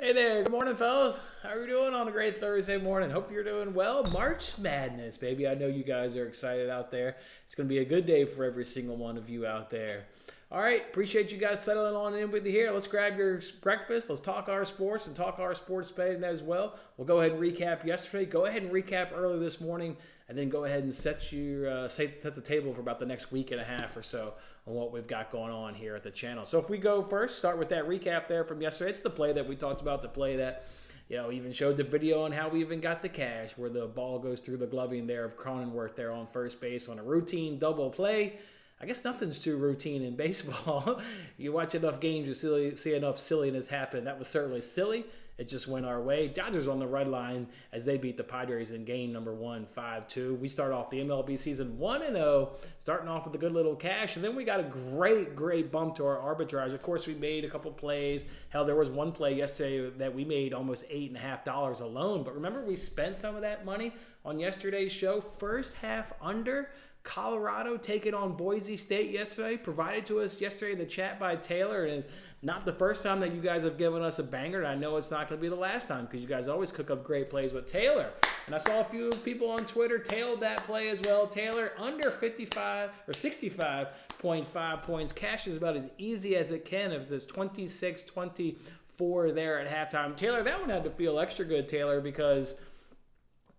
Hey there, good morning, fellas. How are you doing on a great Thursday morning? Hope you're doing well. March Madness, baby. I know you guys are excited out there. It's going to be a good day for every single one of you out there. All right, appreciate you guys settling on in with you here. Let's grab your breakfast. Let's talk our sports and talk our sports betting as well. We'll go ahead and recap yesterday. Go ahead and recap early this morning, and then go ahead and set the table for about the next week and a half or so on what we've got going on here at the channel. So if we go first, start with that recap there from yesterday. It's the play that we talked about, the play that, even showed the video on how we even got the cash, where the ball goes through the gloving there of Cronenworth there on first base on a routine double play. I guess nothing's too routine in baseball. You watch enough games, you see enough silliness happen. That was certainly silly. It just went our way. Dodgers on the red line as they beat the Padres in game number 1, 5-2. We start off the MLB season 1-0, starting off with a good little cash. And then we got a great bump to our arbitrage. Of course, we made a couple plays. Hell, there was one play yesterday that we made almost $8.50 alone. But remember, we spent some of that money on yesterday's show. First half under. Colorado taking on Boise State yesterday, provided to us yesterday in the chat by Taylor, and it's not the first time that you guys have given us a banger, and I know it's not going to be the last time because you guys always cook up great plays with Taylor. And I saw a few people on Twitter tailed that play as well. Taylor under 55 or 65.5 points. Cash is about as easy as it can if it's 26-24 there at halftime. Taylor, that one had to feel extra good, Taylor, because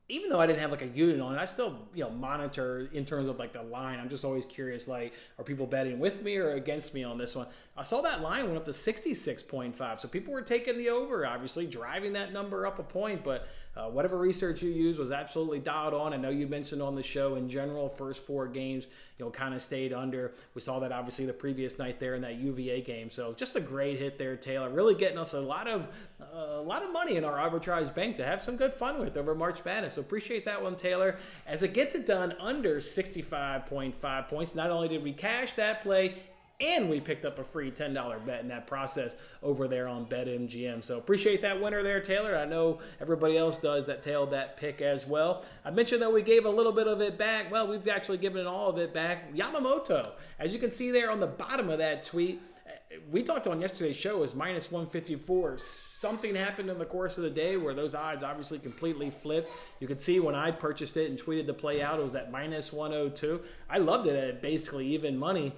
even though I didn't have like a unit on it, I still, monitor in terms of like the line. I'm just always curious, like, are people betting with me or against me on this one? I saw that line went up to 66.5. So people were taking the over, obviously, driving that number up a point. But whatever research you used was absolutely dialed on. I know you mentioned on the show in general, first 4 games, kind of stayed under. We saw that obviously the previous night there in that UVA game. So just a great hit there, Taylor. Really getting us a lot of money in our arbitrage bank to have some good fun with over March Madness. So appreciate that one, Taylor. As it gets it done under 65.5 points, not only did we cash that play, and we picked up a free $10 bet in that process over there on BetMGM. So appreciate that winner there, Taylor. I know everybody else does that tailed that pick as well. I mentioned that we gave a little bit of it back. Well, we've actually given all of it back. Yamamoto, as you can see there on the bottom of that tweet, we talked on yesterday's show is minus 154. Something happened in the course of the day where those odds obviously completely flipped. You could see when I purchased it and tweeted the play out, it was at minus 102. I loved it at basically even money.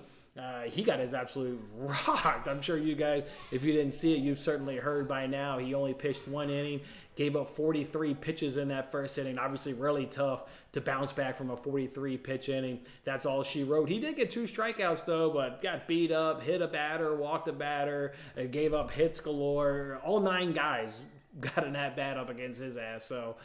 He got his absolute rocked. I'm sure you guys, if you didn't see it, you've certainly heard by now. He only pitched 1 inning, gave up 43 pitches in that first inning. Obviously really tough to bounce back from a 43 pitch inning. That's all she wrote. He did get 2 strikeouts though, but got beat up, hit a batter, walked a batter, gave up hits galore. All 9 guys got an at-bat up against his ass, so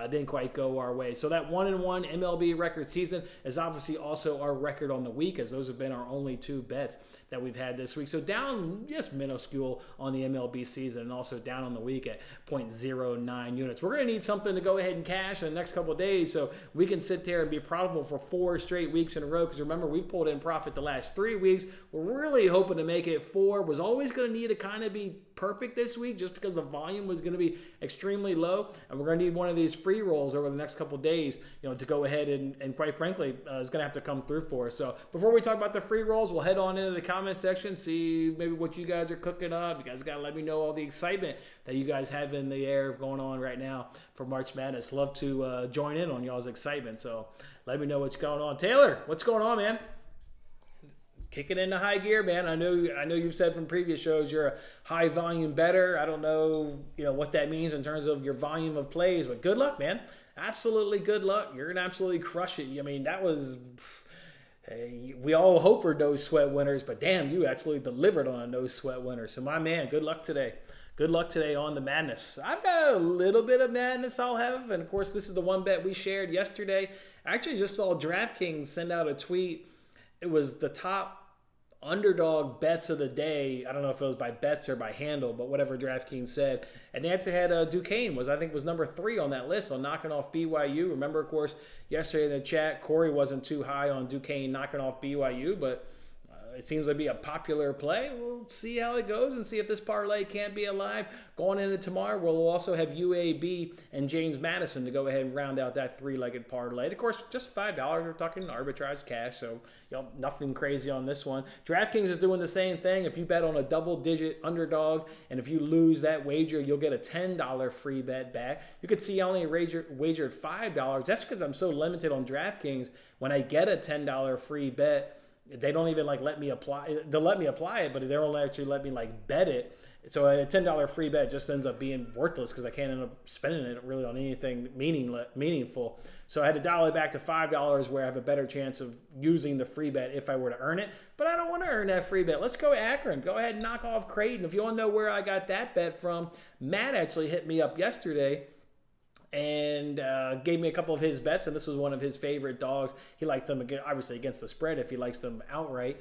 didn't quite go our way. So that 1-1 MLB record season is obviously also our record on the week, as those have been our only 2 bets that we've had this week. So down just minuscule on the MLB season, and also down on the week at 0.09 units. We're going to need something to go ahead and cash in the next couple of days so we can sit there and be profitable for 4 straight weeks in a row, because remember, we've pulled in profit the last 3 weeks. We're really hoping to make it 4. Was always going to need to kind of be perfect this week just because the volume was going to be extremely low, and we're going to need one of these free rolls over the next couple of days, to go ahead and quite frankly, is going to have to come through for us. So before we talk about the free rolls, we'll head on into the comment section, see maybe what you guys are cooking up. You guys got to let me know all the excitement that you guys have in the air going on right now for March Madness. Love to join in on y'all's excitement, so let me know what's going on. Taylor, what's going on, man? Kicking into high gear, man. I know you've said from previous shows you're a high volume bettor. I don't know, what that means in terms of your volume of plays, but good luck, man. Absolutely good luck. You're gonna absolutely crush it. I mean, that was, we all hope for no sweat winners, but damn, you absolutely delivered on a no sweat winner. So my man, good luck today. Good luck today on the madness. I've got a little bit of madness I'll have, and of course, this is the one bet we shared yesterday. I actually just saw DraftKings send out a tweet. It was the top underdog bets of the day. I don't know if it was by bets or by handle, but whatever DraftKings said. And the answer had Duquesne was number 3 on that list on knocking off BYU. Remember, of course, yesterday in the chat, Corey wasn't too high on Duquesne knocking off BYU, but It seems to be a popular play. We'll see how it goes and see if this parlay can't be alive. Going into tomorrow, we'll also have UAB and James Madison to go ahead and round out that three-legged parlay. Of course, just $5. We're talking arbitrage cash, so nothing crazy on this one. DraftKings is doing the same thing. If you bet on a double-digit underdog, and if you lose that wager, you'll get a $10 free bet back. You could see I only wagered $5. That's because I'm so limited on DraftKings. When I get a $10 free bet, they don't even let me apply. They'll let me apply it, but they don't actually let me bet it. So a $10 free bet just ends up being worthless because I can't end up spending it really on anything meaningful. So I had to dial it back to $5 where I have a better chance of using the free bet if I were to earn it. But I don't want to earn that free bet. Let's go Akron. Go ahead and knock off Creighton. If you want to know where I got that bet from, Matt actually hit me up yesterday and gave me a couple of his bets, and this was one of his favorite dogs. He likes them, obviously, against the spread if he likes them outright.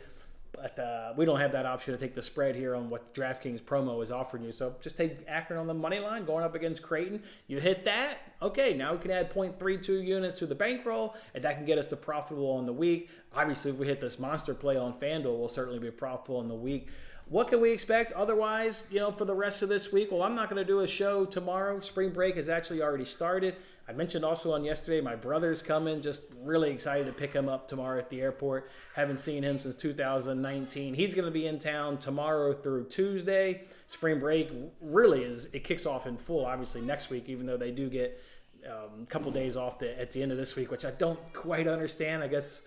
But we don't have that option to take the spread here on what DraftKings promo is offering you. So just take Akron on the money line going up against Creighton. You hit that, okay, now we can add 0.32 units to the bankroll, and that can get us to profitable on the week. Obviously, if we hit this monster play on FanDuel, we'll certainly be profitable in the week. What can we expect otherwise, for the rest of this week? Well, I'm not going to do a show tomorrow. Spring break has actually already started. I mentioned also on yesterday, my brother's coming. Just really excited to pick him up tomorrow at the airport. Haven't seen him since 2019. He's going to be in town tomorrow through Tuesday. Spring break really it kicks off in full, obviously, next week, even though they do get a couple days off at the end of this week, which I don't quite understand. I guess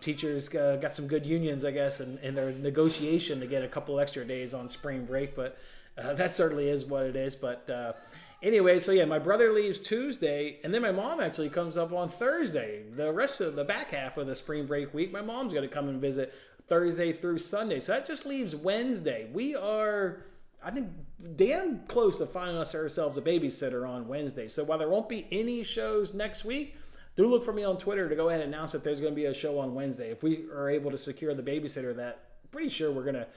teachers got some good unions, I guess, in their negotiation to get a couple extra days on spring break, but that certainly is what it is. But anyway, so yeah, my brother leaves Tuesday, and then my mom actually comes up on Thursday. The rest of the back half of the spring break week, my mom's going to come and visit Thursday through Sunday. So that just leaves Wednesday. We are, I think, damn close to finding ourselves a babysitter on Wednesday. So while there won't be any shows next week, do look for me on Twitter to go ahead and announce that there's going to be a show on Wednesday. If we are able to secure the babysitter that I'm pretty sure we're going to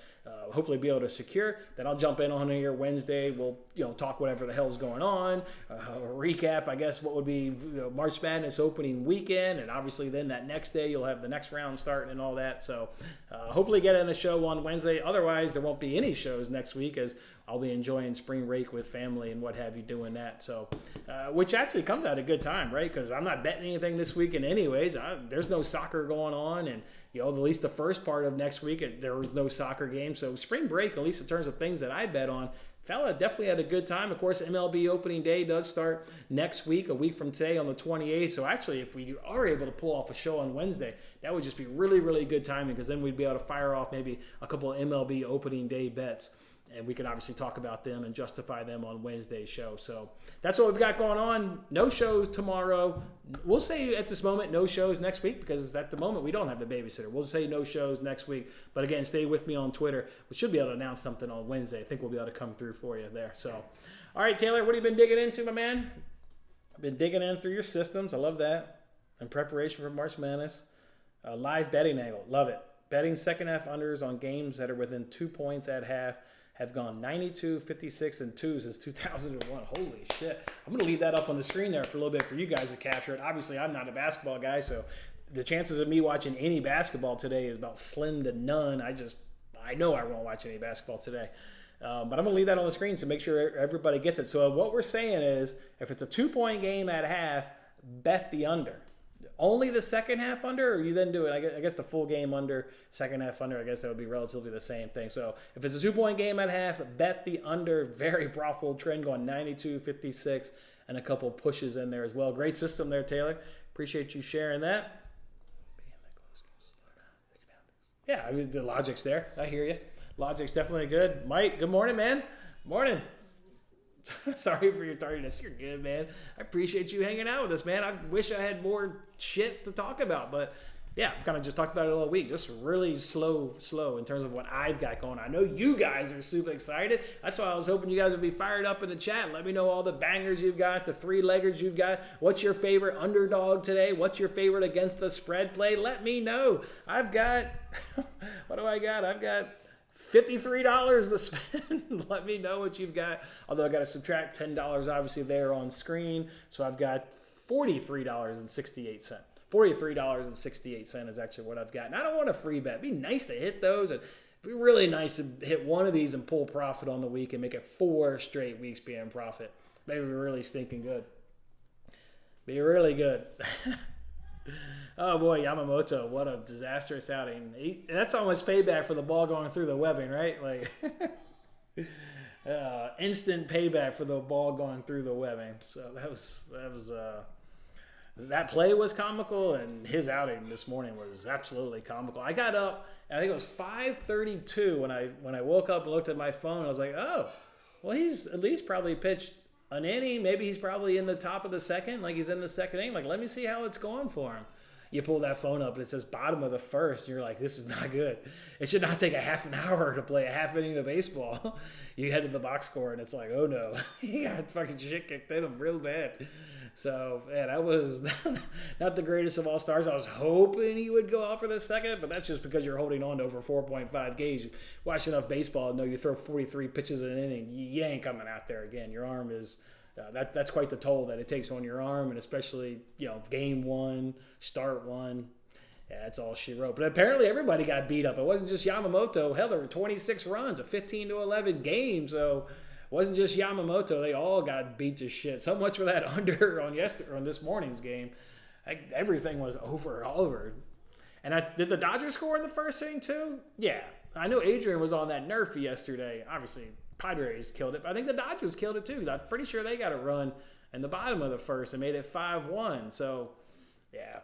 hopefully be able to secure, then I'll jump in on here Wednesday. We'll talk whatever the hell's going on, recap, I guess, what would be March Madness opening weekend, and obviously then that next day you'll have the next round starting and all that. So hopefully get in a show on Wednesday. Otherwise, there won't be any shows next week as I'll be enjoying spring break with family and what have you doing that. So, which actually comes at a good time, right? Because I'm not betting anything this weekend anyways. There's no soccer going on, and at least the first part of next week there was no soccer game. So spring break, at least in terms of things that I bet on, fella definitely had a good time. Of course, MLB opening day does start next week, a week from today on the 28th. So actually, if we are able to pull off a show on Wednesday, that would just be really, really good timing because then we'd be able to fire off maybe a couple of MLB opening day bets. And we can obviously talk about them and justify them on Wednesday's show. So that's what we've got going on. No shows tomorrow. We'll say at this moment no shows next week because at the moment we don't have the babysitter. We'll say no shows next week. But again, stay with me on Twitter. We should be able to announce something on Wednesday. I think we'll be able to come through for you there. So, all right, Taylor, what have you been digging into, my man? I've been digging in through your systems. I love that. In preparation for March Madness. Live betting angle. Love it. Betting second half unders on games that are within 2 points at half. Have gone 92, 56, and 2 since 2001. Holy shit. I'm going to leave that up on the screen there for a little bit for you guys to capture it. Obviously, I'm not a basketball guy, so the chances of me watching any basketball today is about slim to none. I know I won't watch any basketball today. But I'm going to leave that on the screen to make sure everybody gets it. So what we're saying is, if it's a 2-point game at half, bet the under. Only the second half under, or you then do it, I guess the full game under, second half under, I guess that would be relatively the same thing. So if it's a 2-point game at half, bet the under. Very profitable trend going 92, 56, and a couple pushes in there as well. Great system there, Taylor. Appreciate you sharing that. Yeah, I mean, the logic's there. I hear you. Logic's definitely good. Mike, good morning, man. Morning. Sorry for your tardiness. You're good, man. I appreciate you hanging out with us, man. I wish I had more shit to talk about, but yeah, I've kind of just talked about it all week. Just really slow in terms of what I've got going on. I know you guys are super excited. That's why I was hoping you guys would be fired up in the chat. Let me know all the bangers you've got, the 3-leggers you've got. What's your favorite underdog today? What's your favorite against the spread play? Let me know. I've got, what do I got? I've got $53 to spend. Let me know what you've got. Although I got to subtract $10 obviously there on screen. So I've got $43.68. $43.68 is actually what I've got. And I don't want a free bet. It'd be nice to hit those. It'd be really nice to hit one of these and pull profit on the week and make it 4 straight weeks being in profit. Maybe we're really stinking good. Be really good. Oh boy, Yamamoto, what a disastrous outing. That's almost payback for the ball going through the webbing, right? Like instant payback for the ball going through the webbing. So that play was comical, and his outing this morning was absolutely comical. I got up, I think it was 5:32 when I woke up and looked at my phone. I was like, oh, well, he's at least probably pitched an inning. Maybe he's probably in the top of the second, like he's in the second inning. Like, let me see how it's going for him. You pull that phone up and it says bottom of the first, and you're like, this is not good. It should not take a half an hour to play a half inning of baseball. You head to the box score and it's like, oh no, he got fucking shit kicked in him real bad. So, yeah, that was not the greatest of all stars. I was hoping he would go out for the second, but that's just because you're holding on to over 4.5 games. You watch enough baseball, know you throw 43 pitches in an inning, you ain't coming out there again. Your arm is that's quite the toll that it takes on your arm, and especially, game one, start one. Yeah, that's all she wrote. But apparently everybody got beat up. It wasn't just Yamamoto. Hell, there were 26 runs, a 15-11 game, so it wasn't just Yamamoto. They all got beat to shit. So much for that under on this morning's game. Everything was over. And did the Dodgers score in the first inning too? Yeah. I know Adrian was on that nerf yesterday. Obviously, Padres killed it, but I think the Dodgers killed it too. I'm pretty sure they got a run in the bottom of the first and made it 5-1. So, yeah.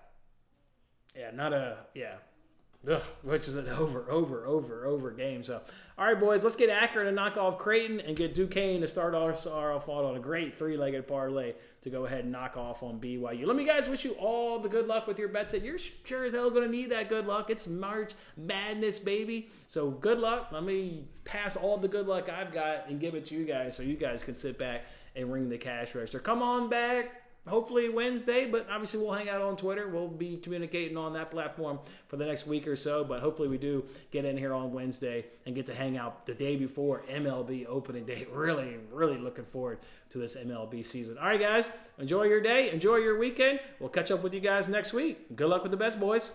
Which is an over game. So, all right, boys, let's get Akron and knock off Creighton and get Duquesne to start off on a great 3-legged parlay to go ahead and knock off on BYU. Let me guys wish you all the good luck with your bets. You're sure as hell going to need that good luck. It's March Madness, baby. So good luck. Let me pass all the good luck I've got and give it to you guys so you guys can sit back and ring the cash register. Come on back. Hopefully Wednesday, but obviously we'll hang out on Twitter. We'll be communicating on that platform for the next week or so, but hopefully we do get in here on Wednesday and get to hang out the day before MLB opening day. Really, really looking forward to this MLB season. All right, guys, enjoy your day. Enjoy your weekend. We'll catch up with you guys next week. Good luck with the bets, boys.